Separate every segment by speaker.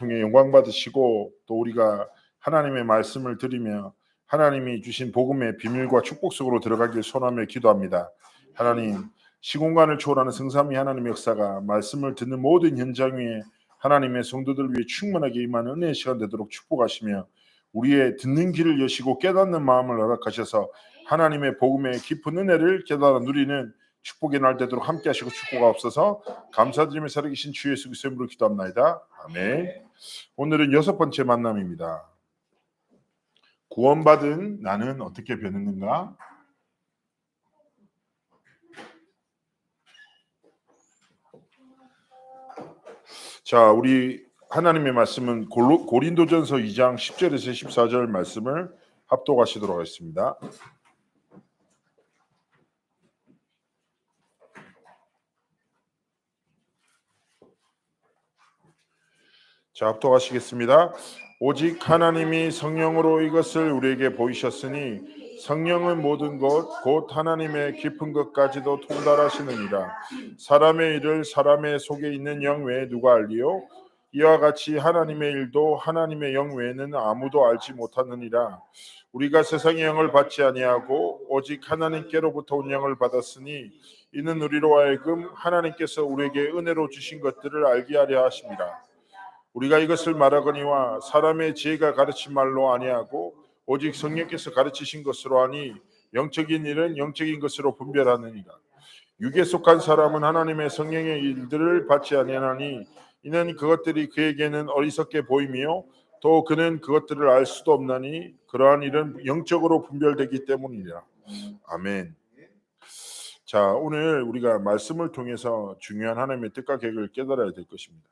Speaker 1: 통해 영광 받으시고 또 우리가 하나님의 말씀을 들으며 하나님이 주신 복음의 비밀과 축복 속으로 들어가길 소원하며 기도합니다. 하나님, 시공간을 초월하는 성삼위 하나님의 역사가 말씀을 듣는 모든 현장 위에 하나님의 성도들 위해 충만하게 임하는 은혜의 시간 되도록 축복하시며 우리의 듣는 귀를 여시고 깨닫는 마음을 허락하셔서 하나님의 복음의 깊은 은혜를 깨달아 누리는 축복의 날 되도록 함께 하시고 축복하옵소서. 감사드리며 살아계신 주 예수 그리스도의 이름으로 기도합나이다. 아멘. 오늘은 6번째 만남입니다. 구원받은 나는 어떻게 변했는가? 자, 우리 하나님의 말씀은 고린도전서 2장 10절에서 14절 말씀을 합독하시도록 하겠습니다. 자, 합독하시겠습니다. 오직 하나님이 성령으로 이것을 우리에게 보이셨으니 성령은 모든 것 곧 하나님의 깊은 것까지도 통달하시느니라. 사람의 일을 사람의 속에 있는 영 외에 누가 알리요? 이와 같이 하나님의 일도 하나님의 영 외에는 아무도 알지 못하느니라. 우리가 세상의 영을 받지 아니하고 오직 하나님께로부터 온 영을 받았으니 이는 우리로 하여금 하나님께서 우리에게 은혜로 주신 것들을 알게 하려 하심이라. 우리가 이것을 말하거니와 사람의 지혜가 가르친 말로 아니하고 오직 성령께서 가르치신 것으로 하니 영적인 일은 영적인 것으로 분별하느니라. 육에 속한 사람은 하나님의 성령의 일들을 받지 아니하니 이는 그것들이 그에게는 어리석게 보이며 또 그는 그것들을 알 수도 없나니 그러한 일은 영적으로 분별되기 때문이라. 아멘. 자, 오늘 우리가 말씀을 통해서 중요한 하나님의 뜻과 계획을 깨달아야 될 것입니다.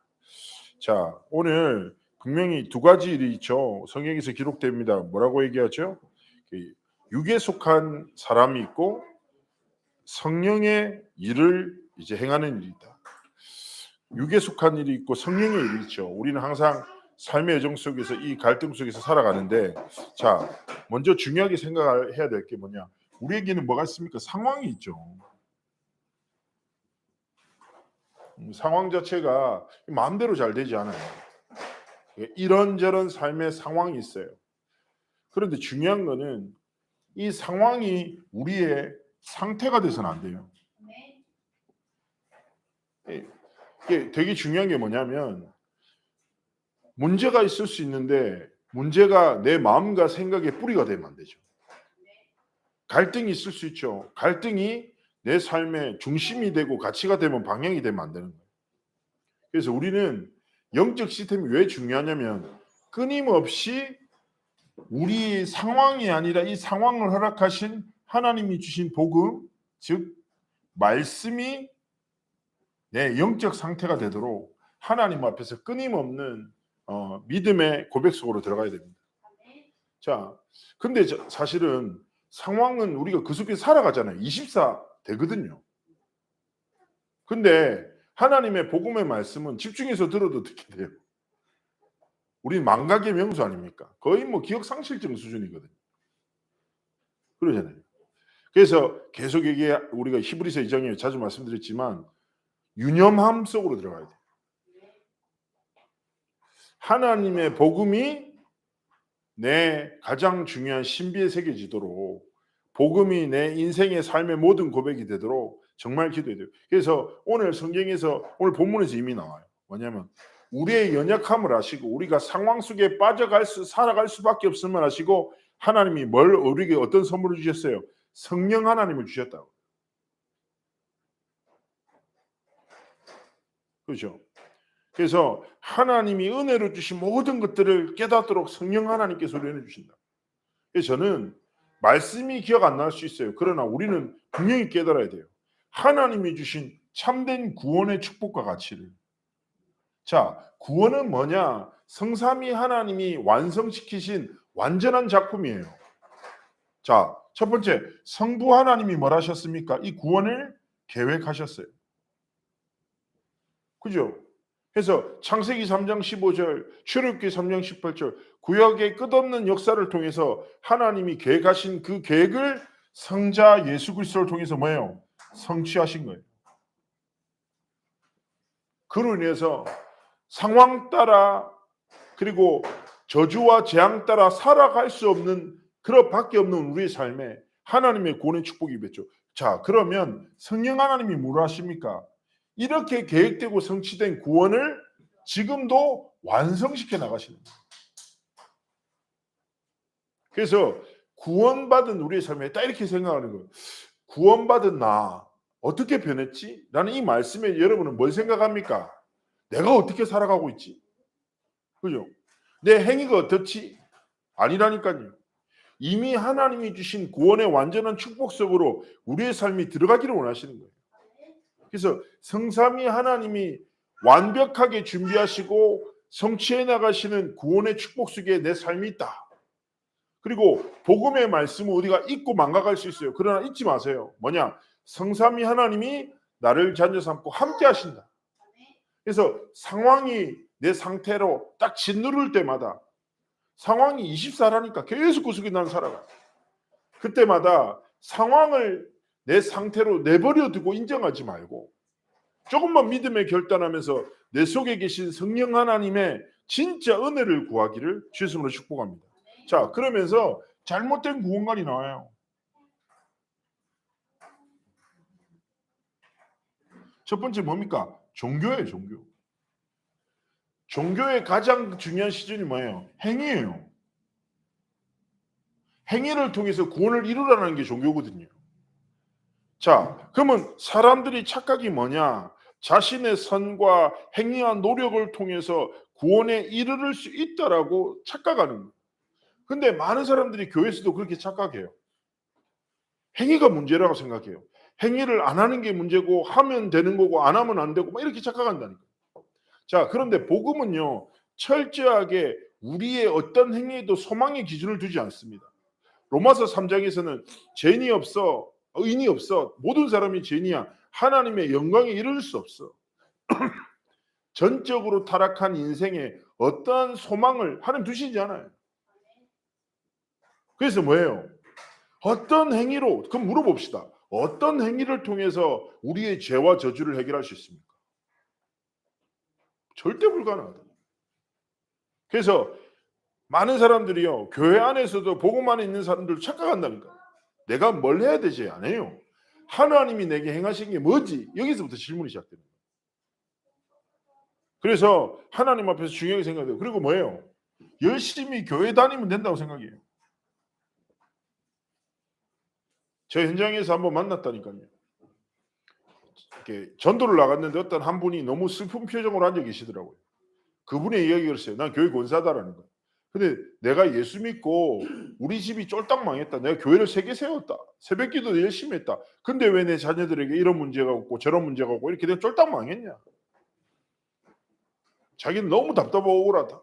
Speaker 1: 자, 오늘 분명히 두 가지 일이 있죠. 성경에서 기록됩니다. 뭐라고 얘기하죠? 육에 속한 사람이 있고 성령의 일을 이제 행하는 일이 있다. 육에 속한 일이 있고 성령의 일이 있죠. 우리는 항상 삶의 여정 속에서 이 갈등 속에서 살아가는데, 자, 먼저 중요하게 생각해야 될 게 뭐냐? 우리에게는 뭐가 있습니까? 상황이 있죠. 상황 자체가 마음대로 잘 되지 않아요. 이런저런 삶의 상황이 있어요. 그런데 중요한 거는 이 상황이 우리의 상태가 돼서는 안 돼요. 이게 되게 중요한 게 뭐냐면 문제가 있을 수 있는데 문제가 내 마음과 생각의 뿌리가 되면 안 되죠. 갈등이 있을 수 있죠. 갈등이 내 삶의 중심이 되고 가치가 되면 방향이 되면 안 되는 거예요. 그래서 우리는 영적 시스템이 왜 중요하냐면 끊임없이 우리 상황이 아니라 이 상황을 허락하신 하나님이 주신 복음, 즉 말씀이 내 영적 상태가 되도록 하나님 앞에서 끊임없는 믿음의 고백 속으로 들어가야 됩니다. 자, 근데 사실은 상황은 우리가 그 속에 살아가잖아요. 24대거든요. 근데 하나님의 복음의 말씀은 집중해서 들어도 듣게 돼요. 우리 망각의 명수 아닙니까? 거의 뭐 기억 상실증 수준이거든요. 그러잖아요. 그래서 계속 우리가 히브리서 2장에 자주 말씀드렸지만 유념함 속으로 들어가야 돼요. 하나님의 복음이 내 가장 중요한 신비에 새겨지도록 복음이 내 인생의 삶의 모든 고백이 되도록 정말 기도해야 돼요. 그래서 오늘 성경에서 오늘 본문에서 이미 나와요. 뭐냐면 우리의 연약함을 아시고 우리가 상황 속에 살아갈 수밖에 없음을 아시고 하나님이 우리에게 어떤 선물을 주셨어요? 성령 하나님을 주셨다고. 그렇죠? 그래서 하나님이 은혜로 주신 모든 것들을 깨닫도록 성령 하나님께서 은혜 주신다. 그래서 저는 말씀이 기억 안 날 수 있어요. 그러나 우리는 분명히 깨달아야 돼요. 하나님이 주신 참된 구원의 축복과 가치를. 자, 구원은 뭐냐? 성삼위 하나님이 완성시키신 완전한 작품이에요. 자, 첫 번째, 성부 하나님이 뭘 하셨습니까? 이 구원을 계획하셨어요. 그죠? 그래서 창세기 3장 15절, 출애굽기 3장 18절, 구약의 끝없는 역사를 통해서 하나님이 계획하신 그 계획을 성자 예수 그리스도를 통해서 뭐예요? 성취하신 거예요. 그로 인해서 상황 따라 그리고 저주와 재앙 따라 살아갈 수 없는 그런 밖에 없는 우리의 삶에 하나님의 구원의 축복이 임했죠. 자, 그러면 성령 하나님이 뭘 하십니까? 이렇게 계획되고 성취된 구원을 지금도 완성시켜 나가시는 거예요. 그래서 구원받은 우리의 삶에 딱 이렇게 생각하는 거예요. 구원받은 나 어떻게 변했지? 라는 이 말씀에 여러분은 뭘 생각합니까? 내가 어떻게 살아가고 있지? 그죠? 내 행위가 어떻지? 아니라니까요. 이미 하나님이 주신 구원의 완전한 축복 속으로 우리의 삶이 들어가기를 원하시는 거예요. 그래서 성삼위 하나님이 완벽하게 준비하시고 성취해 나가시는 구원의 축복 속에 내 삶이 있다. 그리고 복음의 말씀은 우리가 잊고 망각할 수 있어요. 그러나 잊지 마세요. 뭐냐? 성삼위 하나님이 나를 자녀 삼고 함께 하신다. 그래서 상황이 내 상태로 딱 짓누를 때마다 상황이 24라니까 계속 그 속에 난 살아가. 그때마다 상황을 내 상태로 내버려 두고 인정하지 말고 조금만 믿음에 결단하면서 내 속에 계신 성령 하나님의 진짜 은혜를 구하기를 주의 이름으로 축복합니다. 자, 그러면서 잘못된 구원관이 나와요. 첫 번째 뭡니까? 종교예요, 종교. 종교의 가장 중요한 시즌이 뭐예요? 행위예요. 행위를 통해서 구원을 이루라는 게 종교거든요. 자, 그러면 사람들이 착각이 뭐냐? 자신의 선과 행위와 노력을 통해서 구원에 이르를 수 있다라고 착각하는 거예요. 근데 많은 사람들이 교회에서도 그렇게 착각해요. 행위가 문제라고 생각해요. 행위를 안 하는 게 문제고 하면 되는 거고 안 하면 안 되고 막 이렇게 착각한다니까. 자, 그런데 복음은요. 철저하게 우리의 어떤 행위에도 소망의 기준을 두지 않습니다. 로마서 3장에서는 죄인이 없어, 의인이 없어, 모든 사람이 죄인이야. 하나님의 영광에 이를 수 없어. 전적으로 타락한 인생에 어떠한 소망을 하나님 두시지 않아요. 그래서 뭐예요? 어떤 행위로, 그럼 물어봅시다. 어떤 행위를 통해서 우리의 죄와 저주를 해결할 수 있습니까? 절대 불가능하다. 그래서 많은 사람들이요, 교회 안에서도 복음 안에 있는 사람들 착각한다니까. 내가 뭘 해야 되지? 안 해요. 하나님이 내게 행하신 게 뭐지? 여기서부터 질문이 시작됩니다. 그래서 하나님 앞에서 중요하게 생각해요. 그리고 뭐예요? 열심히 교회 다니면 된다고 생각해요. 저 현장에서 한번 만났다니까요. 이렇게 전도를 나갔는데 어떤 한 분이 너무 슬픈 표정으로 앉아 계시더라고요. 그분의 이야기가 그랬어요. 난 교회 권사다라는 거예요. 근데 내가 예수 믿고 우리 집이 쫄딱 망했다. 내가 교회를 3개 세웠다. 새벽기도 열심히 했다. 근데 왜 내 자녀들에게 이런 문제가 없고 저런 문제가 없고 이렇게 내가 쫄딱 망했냐. 자기는 너무 답답하고 억울하다.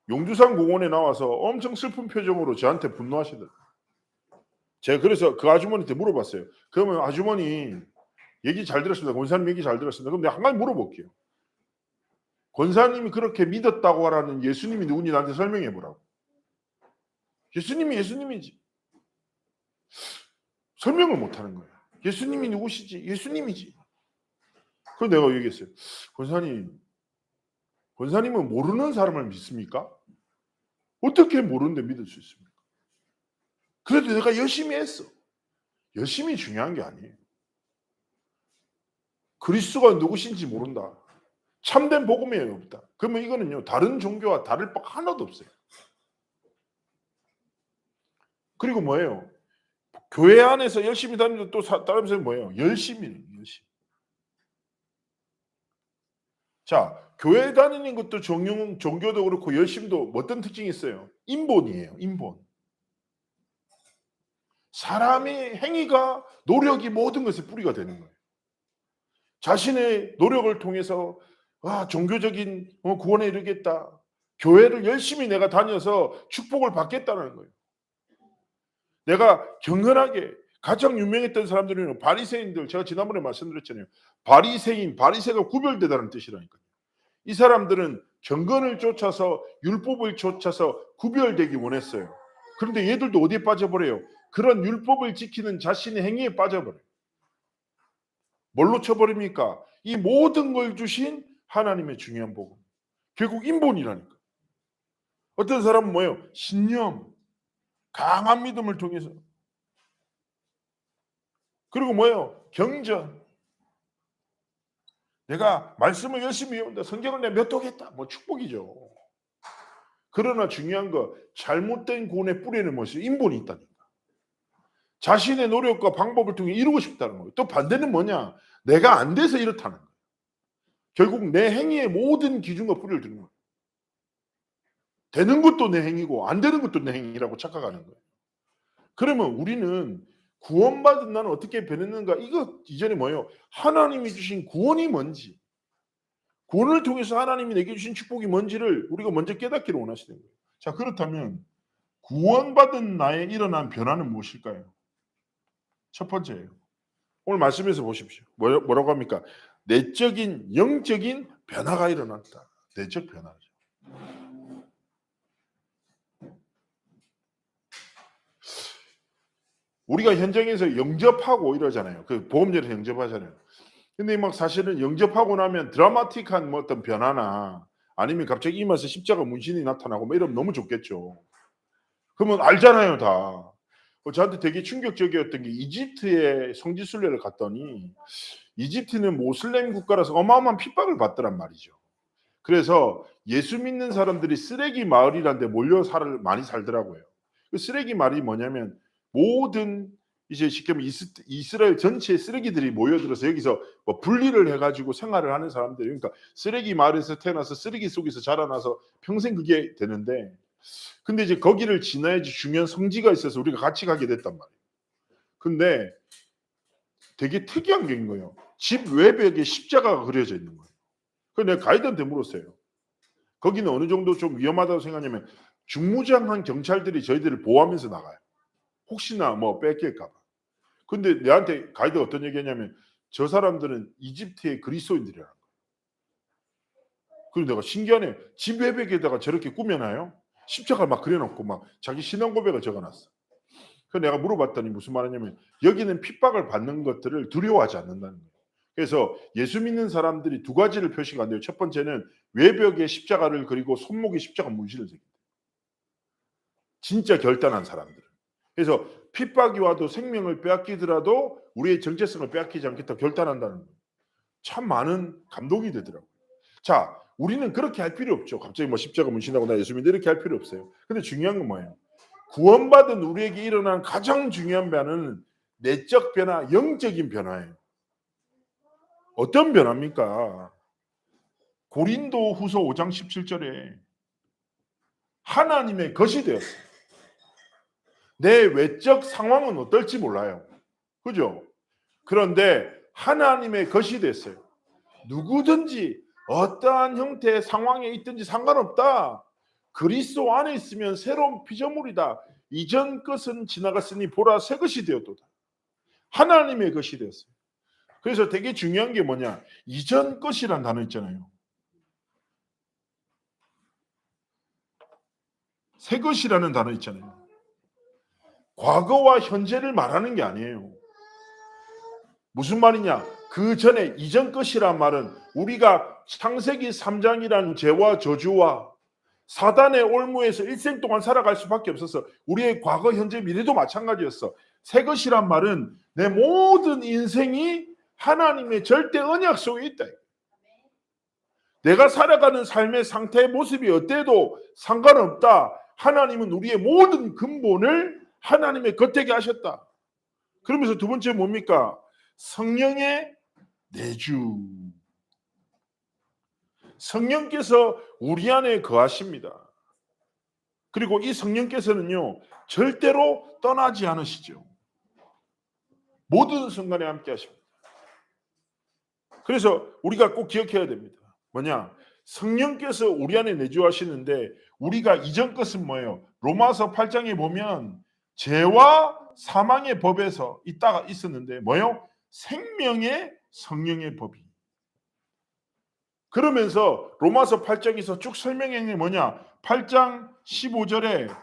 Speaker 1: 용두산 공원에 나와서 엄청 슬픈 표정으로 저한테 분노하시더라고요. 제가 그래서 그 아주머니한테 물어봤어요. 그러면 아주머니 얘기 잘 들었습니다. 권사님 얘기 잘 들었습니다. 그럼 내가 한 가지 물어볼게요. 권사님이 그렇게 믿었다고 하라는 예수님이 누군지 나한테 설명해 보라고. 예수님이 예수님이지. 설명을 못하는 거예요. 예수님이 누구시지? 예수님이지. 그래서 내가 얘기했어요. 권사님은 모르는 사람을 믿습니까? 어떻게 모르는데 믿을 수 있습니까? 그래도 내가 열심히 했어. 열심히 중요한 게 아니에요. 그리스도가 누구신지 모른다. 참된 복음이에요, 없다. 그러면 이거는요, 다른 종교와 다를 바 하나도 없어요. 그리고 뭐예요? 교회 안에서 열심히 다니는 또 다른 사람이 뭐예요? 열심히. 자, 교회 다니는 것도 종교도 그렇고 열심도 어떤 특징이 있어요? 인본이에요, 인본. 사람의 행위가 노력이 모든 것의 뿌리가 되는 거예요. 자신의 노력을 통해서 종교적인 구원에 이르겠다. 교회를 열심히 내가 다녀서 축복을 받겠다는 거예요. 내가 경건하게 가장 유명했던 사람들은 바리새인들, 제가 지난번에 말씀드렸잖아요. 바리새가 구별되다는 뜻이라니까요. 이 사람들은 경건을 쫓아서 율법을 쫓아서 구별되기 원했어요. 그런데 얘들도 어디에 빠져버려요? 그런 율법을 지키는 자신의 행위에 빠져버려요. 뭘로 쳐버립니까? 이 모든 걸 주신 하나님의 중요한 복음. 결국 인본이라니까. 어떤 사람은 뭐예요? 신념, 강한 믿음을 통해서. 그리고 뭐예요? 경전. 내가 말씀을 열심히 외운다. 성경을 내가 몇 독했다. 뭐 축복이죠. 그러나 중요한 거 잘못된 구원의 뿌리는 무엇이에요? 인본이 있다니까. 자신의 노력과 방법을 통해 이루고 싶다는 거예요. 또 반대는 뭐냐? 내가 안 돼서 이렇다는 거예요. 결국 내 행위의 모든 기준과 뿌리를 두는 거예요. 되는 것도 내 행위고 안 되는 것도 내 행위라고 착각하는 거예요. 그러면 우리는 구원받은 나는 어떻게 변했는가? 이거 이전에 뭐예요? 하나님이 주신 구원이 뭔지, 구원을 통해서 하나님이 내게 주신 축복이 뭔지를 우리가 먼저 깨닫기를 원하시는 거예요. 자, 그렇다면 구원받은 나에 일어난 변화는 무엇일까요? 첫 번째예요. 오늘 말씀에서 보십시오. 뭐라고 합니까? 내적인 영적인 변화가 일어났다. 내적 변화죠. 우리가 현장에서 영접하고 이러잖아요. 그 보험료를 영접하잖아요. 근데 막 사실은 영접하고 나면 드라마틱한 뭐 어떤 변화나 아니면 갑자기 이마에서 십자가 문신이 나타나고 뭐 이러면 너무 좋겠죠. 그러면 알잖아요, 다. 저한테 되게 충격적이었던 게 이집트에 성지순례를 갔더니 이집트는 모슬렘 국가라서 어마어마한 핍박을 받더란 말이죠. 그래서 예수 믿는 사람들이 쓰레기 마을이란 데 몰려 많이 살더라고요. 그 쓰레기 마을이 뭐냐면 모든 이제 쉽게 말하면 이스라엘 전체의 쓰레기들이 모여들어서 여기서 뭐 분리를 해가지고 생활을 하는 사람들, 그러니까 쓰레기 마을에서 태어나서 쓰레기 속에서 자라나서 평생 그게 되는데, 근데 이제 거기를 지나야지 중요한 성지가 있어서 우리가 같이 가게 됐단 말이에요. 근데 되게 특이한 게 있는 거예요. 집 외벽에 십자가가 그려져 있는 거예요. 그래서 내가 가이드한테 물었어요. 거기는 어느 정도 좀 위험하다고 생각하냐면 중무장한 경찰들이 저희들을 보호하면서 나가요. 혹시나 뭐 뺏길까 봐. 근데 내한테 가이드가 어떤 얘기했냐면 저 사람들은 이집트의 그리스도인들이라는 거예요. 그리고 내가 신기하네. 집 외벽에다가 저렇게 꾸며놔요. 십자가를 막 그려놓고 막 자기 신앙 고백을 적어놨어. 그래서 내가 물어봤더니 무슨 말이냐면 여기는 핍박을 받는 것들을 두려워하지 않는다는 거예요. 그래서 예수 믿는 사람들이 두 가지를 표시가 안 돼요. 첫 번째는 외벽에 십자가를 그리고 손목에 십자가 문신을 새긴다. 진짜 결단한 사람들. 그래서 핍박이 와도 생명을 빼앗기더라도 우리의 정체성을 빼앗기지 않겠다 결단한다는 거예요. 참 많은 감동이 되더라고요. 자, 우리는 그렇게 할 필요 없죠. 갑자기 뭐 십자가 문신하고 나 예수 믿는다 이렇게 할 필요 없어요. 근데 중요한 건 뭐예요? 구원받은 우리에게 일어난 가장 중요한 변화는 내적 변화, 영적인 변화예요. 어떤 변화입니까? 고린도 후서 5장 17절에 하나님의 것이 되었어요. 내 외적 상황은 어떨지 몰라요. 그죠? 그런데 하나님의 것이 됐어요. 누구든지 어떠한 형태의 상황에 있든지 상관없다. 그리스도 안에 있으면 새로운 피조물이다. 이전 것은 지나갔으니 보라 새 것이 되었도다. 하나님의 것이 되었어요. 그래서 되게 중요한 게 뭐냐? 이전 것이란 단어 있잖아요. 새 것이라는 단어 있잖아요. 과거와 현재를 말하는 게 아니에요. 무슨 말이냐? 그 전에 이전 것이란 말은 우리가 창세기 3장이라는 죄와 저주와 사단의 올무에서 일생 동안 살아갈 수밖에 없어서 우리의 과거, 현재, 미래도 마찬가지였어. 새 것이란 말은 내 모든 인생이 하나님의 절대 언약 속에 있다. 내가 살아가는 삶의 상태의 모습이 어때도 상관없다. 하나님은 우리의 모든 근본을 하나님의 겉되게 하셨다. 그러면서 두 번째 뭡니까? 성령의 내주. 성령께서 우리 안에 거하십니다. 그리고 이 성령께서는요 절대로 떠나지 않으시죠. 모든 순간에 함께 하십니다. 그래서 우리가 꼭 기억해야 됩니다. 뭐냐? 성령께서 우리 안에 내주하시는데 우리가 이전 것은 뭐예요? 로마서 8장에 보면 죄와 사망의 법에서 있다가 있었는데 뭐예요? 생명의 성령의 법이. 그러면서 로마서 8장에서 쭉 설명한 게 뭐냐? 8장 15절에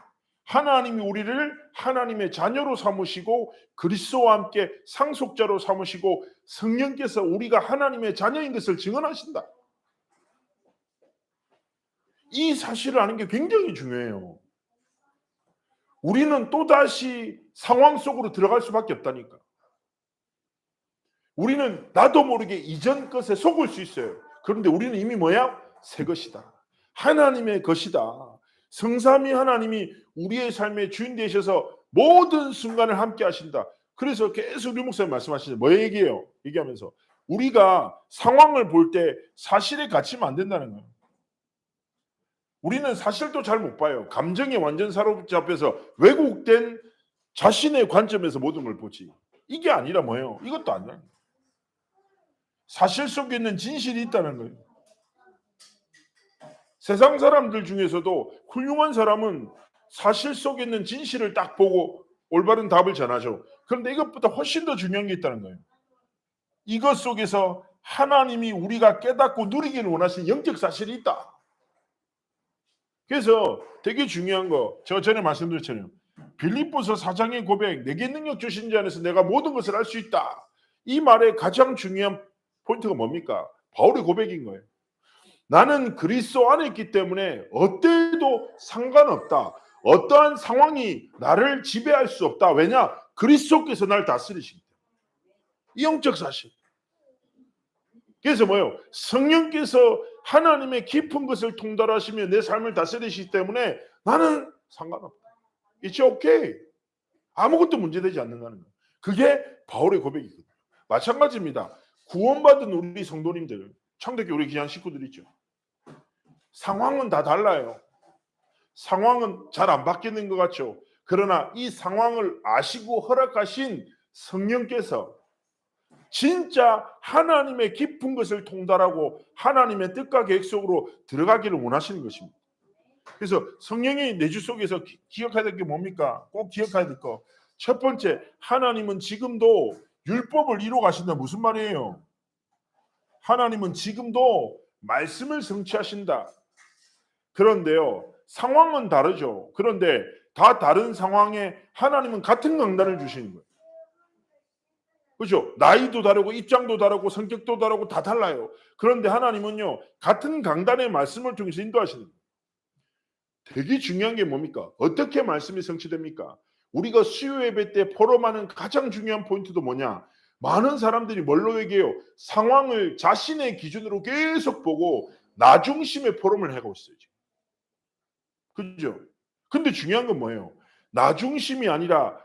Speaker 1: 하나님이 우리를 하나님의 자녀로 삼으시고 그리스도와 함께 상속자로 삼으시고 성령께서 우리가 하나님의 자녀인 것을 증언하신다. 이 사실을 아는 게 굉장히 중요해요. 우리는 또다시 상황 속으로 들어갈 수밖에 없다니까. 우리는 나도 모르게 이전 것에 속을 수 있어요. 그런데 우리는 이미 뭐야? 새 것이다. 하나님의 것이다. 성삼위 하나님이 우리의 삶의 주인 되셔서 모든 순간을 함께 하신다. 그래서 계속 류 목사님 말씀하시죠. 뭐 얘기해요? 얘기하면서 우리가 상황을 볼 때 사실에 갇히면 안 된다는 거예요. 우리는 사실도 잘 못 봐요. 감정에 완전 사로잡혀서 왜곡된 자신의 관점에서 모든 걸 보지. 이게 아니라 뭐예요? 이것도 아니라 사실 속에 있는 진실이 있다는 거예요. 세상 사람들 중에서도 훌륭한 사람은 사실 속에 있는 진실을 딱 보고 올바른 답을 전하죠. 그런데 이것보다 훨씬 더 중요한 게 있다는 거예요. 이것 속에서 하나님이 우리가 깨닫고 누리기를 원하시는 영적 사실이 있다. 그래서 되게 중요한 거, 제가 전에 말씀드렸잖아요. 빌립보서 4장의 고백, 내게 능력 주신 자 안에서 내가 모든 것을 할 수 있다. 이 말의 가장 중요한 포인트가 뭡니까? 바울의 고백인 거예요. 나는 그리스도 안에 있기 때문에 어때도 상관없다. 어떠한 상황이 나를 지배할 수 없다. 왜냐? 그리스도께서 나를 다스리시기 때문에. 이 영적 사실. 그래서 뭐예요? 성령께서 하나님의 깊은 것을 통달하시며 내 삶을 다스리시기 때문에 나는 상관없다. It's okay. 아무것도 문제되지 않는다는 거예요. 그게 바울의 고백이거든요. 마찬가지입니다. 구원받은 우리 성도님들, 창대교회 우리 귀한 식구들 있죠. 상황은 다 달라요. 상황은 잘 안 바뀌는 것 같죠. 그러나 이 상황을 아시고 허락하신 성령께서 진짜 하나님의 깊은 것을 통달하고 하나님의 뜻과 계획 속으로 들어가기를 원하시는 것입니다. 그래서 성령이 내 주 속에서 기억해야 될 게 뭡니까? 꼭 기억해야 될 거. 첫 번째, 하나님은 지금도 율법을 이루어 가신다. 무슨 말이에요? 하나님은 지금도 말씀을 성취하신다. 그런데요, 상황은 다르죠. 그런데 다 다른 상황에 하나님은 같은 강단을 주시는 거예요. 그렇죠? 나이도 다르고 입장도 다르고 성격도 다르고 다 달라요. 그런데 하나님은요, 같은 강단의 말씀을 통해서 인도하시는 거예요. 되게 중요한 게 뭡니까? 어떻게 말씀이 성취됩니까? 우리가 수요 예배 때 포럼하는 가장 중요한 포인트도 뭐냐? 많은 사람들이 뭘로 얘기해요? 상황을 자신의 기준으로 계속 보고 나 중심의 포럼을 하고 있어요. 그죠? 근데 중요한 건 뭐예요? 나 중심이 아니라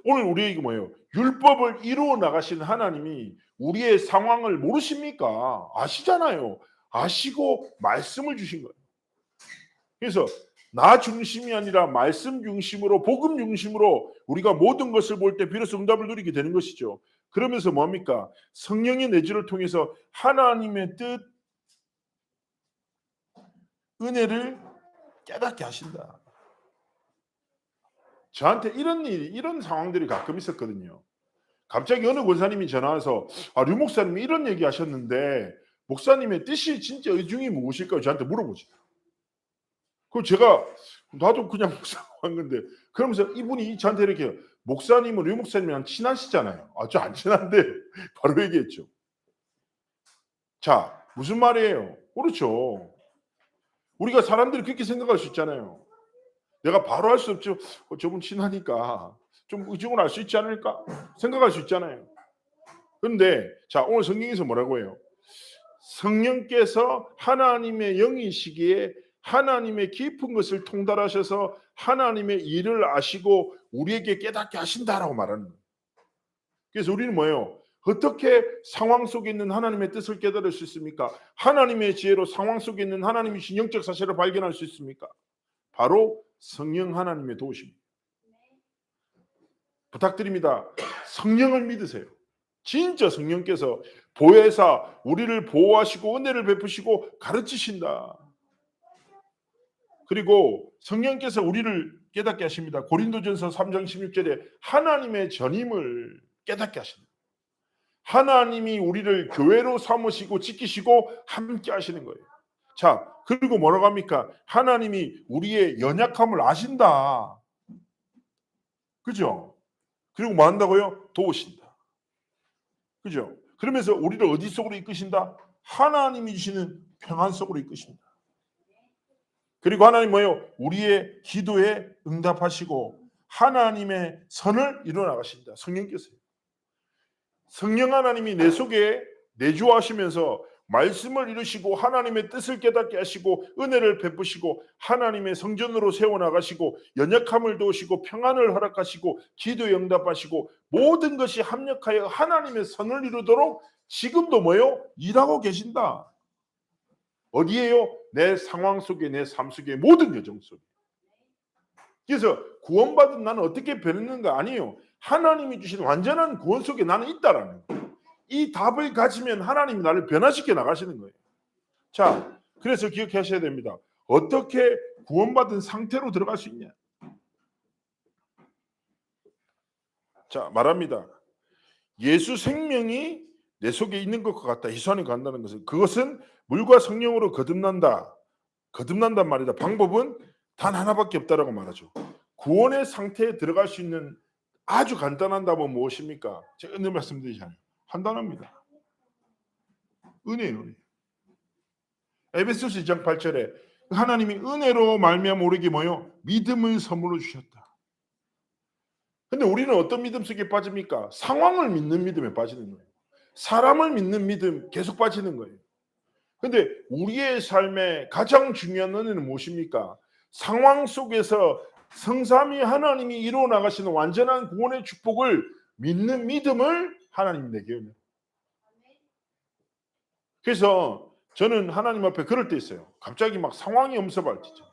Speaker 1: 오늘 우리에게 뭐예요? 율법을 이루어 나가시는 하나님이 우리의 상황을 모르십니까? 아시잖아요. 아시고 말씀을 주신 거예요. 그래서 나 중심이 아니라 말씀 중심으로 복음 중심으로 우리가 모든 것을 볼 때 비로소 응답을 누리게 되는 것이죠. 그러면서 뭡니까? 성령의 내주를 통해서 하나님의 뜻, 은혜를 깨닫게 하신다. 저한테 이런 상황들이 가끔 있었거든요. 갑자기 어느 권사님이 전화 와서 류 목사님이 이런 얘기 하셨는데 목사님의 뜻이 진짜 의중이 무엇일까요? 저한테 물어보죠. 그럼 제가 나도 그냥 묵상한 건데 그러면서 이분이 저한테 이렇게 목사님은 류 목사님이랑 친하시잖아요. 저 안 친한데 바로 얘기했죠. 자, 무슨 말이에요? 그렇죠. 우리가 사람들이 그렇게 생각할 수 있잖아요. 내가 바로 할 수 없죠. 저분 친하니까 좀 의중을 알 수 있지 않을까? 생각할 수 있잖아요. 그런데 자, 오늘 성경에서 뭐라고 해요? 성령께서 하나님의 영이시기에 하나님의 깊은 것을 통달하셔서 하나님의 일을 아시고 우리에게 깨닫게 하신다라고 말하는 거예요. 그래서 우리는 뭐예요? 어떻게 상황 속에 있는 하나님의 뜻을 깨달을 수 있습니까? 하나님의 지혜로 상황 속에 있는 하나님의 신영적 사실을 발견할 수 있습니까? 바로 성령 하나님의 도우십니다. 부탁드립니다. 성령을 믿으세요. 진짜 성령께서 보혜사 우리를 보호하시고 은혜를 베푸시고 가르치신다. 그리고 성령께서 우리를 깨닫게 하십니다. 고린도전서 3장 16절에 하나님의 전임을 깨닫게 하신다. 하나님이 우리를 교회로 삼으시고 지키시고 함께 하시는 거예요. 자, 그리고 뭐라고 합니까? 하나님이 우리의 연약함을 아신다. 그죠? 그리고 뭐 한다고요? 도우신다. 그죠? 그러면서 우리를 어디 속으로 이끄신다? 하나님이 주시는 평안 속으로 이끄신다. 그리고 하나님 뭐예요? 우리의 기도에 응답하시고 하나님의 선을 이루어 나가신다. 성령께서요. 성령 하나님이 내 속에 내주하시면서 말씀을 이루시고 하나님의 뜻을 깨닫게 하시고 은혜를 베푸시고 하나님의 성전으로 세워나가시고 연약함을 도우시고 평안을 허락하시고 기도에 응답하시고 모든 것이 합력하여 하나님의 선을 이루도록 지금도 뭐예요? 일하고 계신다. 어디에요? 내 상황 속에, 내 삶 속에, 모든 여정 속에. 그래서 구원받은 나는 어떻게 변했는가? 아니에요. 하나님이 주신 완전한 구원 속에 나는 있다라는 거예요. 이 답을 가지면 하나님이 나를 변화시켜 나가시는 거예요. 자, 그래서 기억하셔야 됩니다. 어떻게 구원받은 상태로 들어갈 수 있냐? 자, 말합니다. 예수 생명이 내 속에 있는 것과 같다. 예수 안에 간다는 것은 그것은 물과 성령으로 거듭난다. 거듭난단 말이다. 방법은 단 하나밖에 없다라고 말하죠. 구원의 상태에 들어갈 수 있는 아주 간단한 답은 무엇입니까? 제가 은혜 말씀드리잖아요. 간단합니다. 은혜예요. 은혜. 에베소서 2장 8절에 하나님이 은혜로 말미암아 우리에게 뭐요? 믿음을 선물로 주셨다. 근데 우리는 어떤 믿음 속에 빠집니까? 상황을 믿는 믿음에 빠지는 거예요. 사람을 믿는 믿음 계속 빠지는 거예요. 근데 우리의 삶의 가장 중요한 은혜는 무엇입니까? 상황 속에서 성삼위 하나님이 이루어 나가시는 완전한 구원의 축복을 믿는 믿음을 하나님이 내게 해요. 그래서 저는 하나님 앞에 그럴 때 있어요. 갑자기 막 상황이 엄습할 때죠.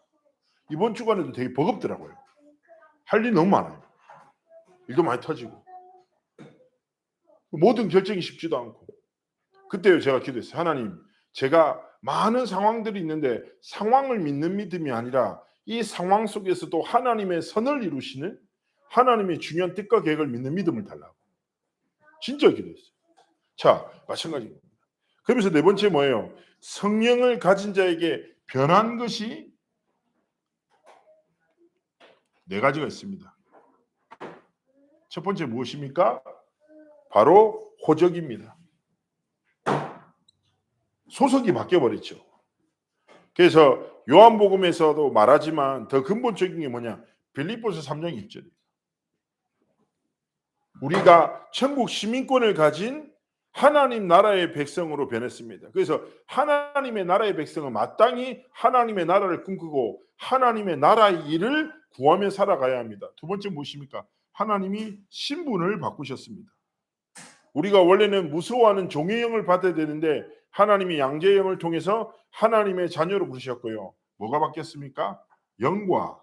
Speaker 1: 이번 주간에도 되게 버겁더라고요. 할 일이 너무 많아요. 일도 많이 터지고 모든 결정이 쉽지도 않고 그때 제가 기도했어요. 하나님, 제가 많은 상황들이 있는데 상황을 믿는 믿음이 아니라 이 상황 속에서도 하나님의 선을 이루시는 하나님의 중요한 뜻과 계획을 믿는 믿음을 달라고 진짜 기도했어요. 자, 마찬가지입니다. 그러면서 네 번째 뭐예요? 성령을 가진 자에게 변한 것이 네 가지가 있습니다. 첫 번째 무엇입니까? 바로 호적입니다. 소속이 바뀌어버렸죠. 그래서 요한복음에서도 말하지만 더 근본적인 게 뭐냐? 빌립보서 3장 1절이에요. 우리가 천국 시민권을 가진 하나님 나라의 백성으로 변했습니다. 그래서 하나님의 나라의 백성은 마땅히 하나님의 나라를 꿈꾸고 하나님의 나라의 일을 구하며 살아가야 합니다. 두 번째 무엇입니까? 하나님이 신분을 바꾸셨습니다. 우리가 원래는 무서워하는 종의 영을 받아야 되는데 하나님이 양자의 영을 통해서 하나님의 자녀로 부르셨고요. 뭐가 바뀌었습니까? 영과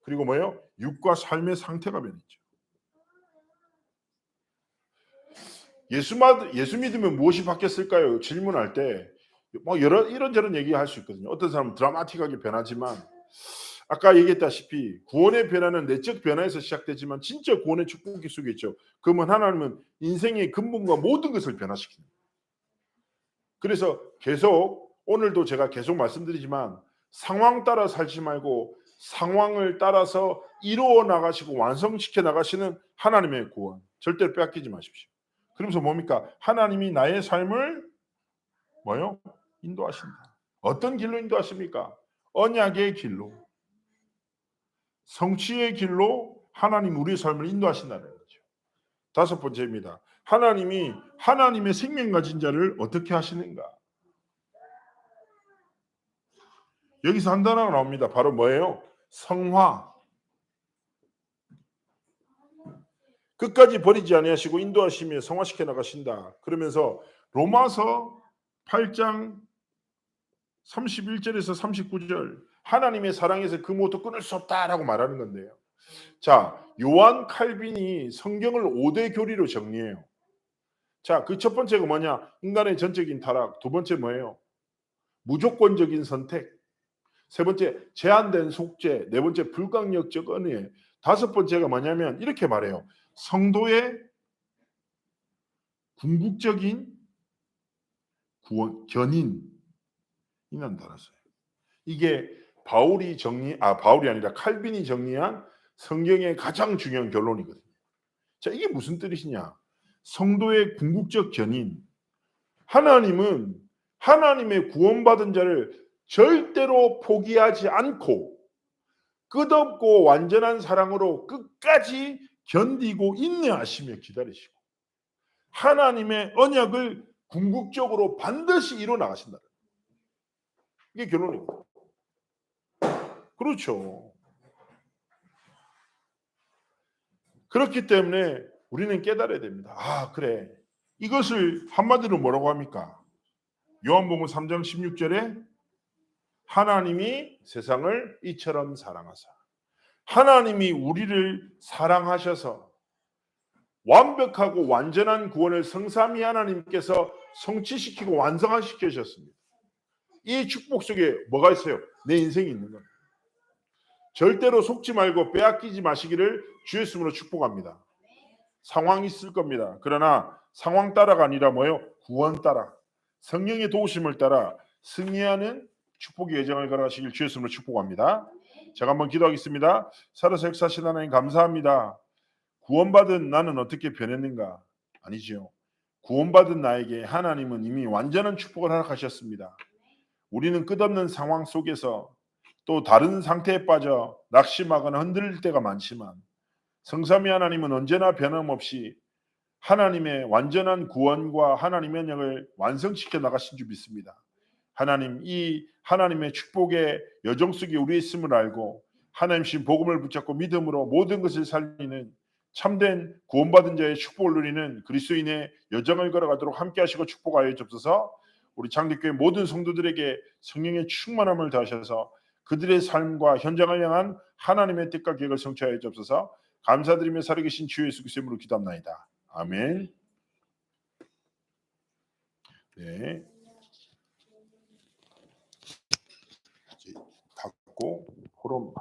Speaker 1: 그리고 뭐예요? 육과 삶의 상태가 변했죠. 예수 믿으면 무엇이 바뀌었을까요? 질문할 때 뭐 여러 이런저런 얘기할 수 있거든요. 어떤 사람은 드라마틱하게 변하지만 아까 얘기했다시피 구원의 변화는 내적 변화에서 시작되지만 진짜 구원의 축복이 속에 있죠. 그러면 하나님은 인생의 근본과 모든 것을 변화시킵니다. 그래서 계속 오늘도 제가 계속 말씀드리지만 상황 따라 살지 말고 상황을 따라서 이루어 나가시고 완성시켜 나가시는 하나님의 구원 절대로 빼앗기지 마십시오. 그러면서 뭡니까? 하나님이 나의 삶을 뭐요? 인도하신다. 어떤 길로 인도하십니까? 언약의 길로, 성취의 길로 하나님 우리의 삶을 인도하신다는 거죠. 다섯 번째입니다. 하나님이 하나님의 생명 가진 자를 어떻게 하시는가? 여기서 한 단어가 나옵니다. 바로 뭐예요? 성화. 끝까지 버리지 아니하시고 인도하시며 성화시켜 나가신다. 그러면서 로마서 8장 31절에서 39절 하나님의 사랑에서 그 무엇도 끊을 수 없다라고 말하는 건데요. 자, 요한 칼빈이 성경을 5대 교리로 정리해요. 자, 그 첫 번째가 뭐냐? 인간의 전적인 타락. 두 번째 뭐예요? 무조건적인 선택. 세 번째 제한된 속죄. 네 번째 불강력적 은혜. 다섯 번째가 뭐냐면 이렇게 말해요. 성도의 궁극적인 구원, 견인이란 단어였어요. 이게 바울이 아니라 칼빈이 정리한 성경의 가장 중요한 결론이거든요. 자, 이게 무슨 뜻이냐? 성도의 궁극적 견인. 하나님은 하나님의 구원받은 자를 절대로 포기하지 않고 끝없고 완전한 사랑으로 끝까지 견디고 인내하시며 기다리시고 하나님의 언약을 궁극적으로 반드시 이뤄 나가신다. 이게 결론입니다. 그렇죠. 그렇기 때문에 우리는 깨달아야 됩니다. 아, 그래. 이것을 한마디로 뭐라고 합니까? 요한복음 3장 16절에 하나님이 세상을 이처럼 사랑하사. 하나님이 우리를 사랑하셔서 완벽하고 완전한 구원을 성삼위 하나님께서 성취시키고 완성시키셨습니다. 이 축복 속에 뭐가 있어요? 내 인생이 있는 겁니다. 절대로 속지 말고 빼앗기지 마시기를 주의 이름으로 축복합니다. 상황이 있을 겁니다. 그러나 상황 따라가 아니라 뭐예요? 구원 따라, 성령의 도우심을 따라 승리하는 축복의 예정을 걸어가시길 주의 이름으로 축복합니다. 제가 한번 기도하겠습니다. 살아서 역사하신 하나님 감사합니다. 구원받은 나는 어떻게 변했는가? 아니지요. 구원받은 나에게 하나님은 이미 완전한 축복을 허락하셨습니다. 우리는 끝없는 상황 속에서 또 다른 상태에 빠져 낙심하거나 흔들릴 때가 많지만 성삼위 하나님은 언제나 변함없이 하나님의 완전한 구원과 하나님의 언약을 완성시켜 나가신 줄 믿습니다. 하나님, 이 하나님의 축복의 여정 속에 우리 있음을 알고 하나님 신 복음을 붙잡고 믿음으로 모든 것을 살리는 참된 구원받은 자의 축복을 누리는 그리스도인의 여정을 걸어가도록 함께 하시고 축복하여 주옵소서. 우리 장대교회 모든 성도들에게 성령의 충만함을 더하셔서 그들의 삶과 현장을 향한 하나님의 뜻과 계획을 성취하여 주옵소서. 감사드리며 살아계신 주 예수 그리스도의 이름으로 기도합나이다. 아멘. 네. 닫고 포럼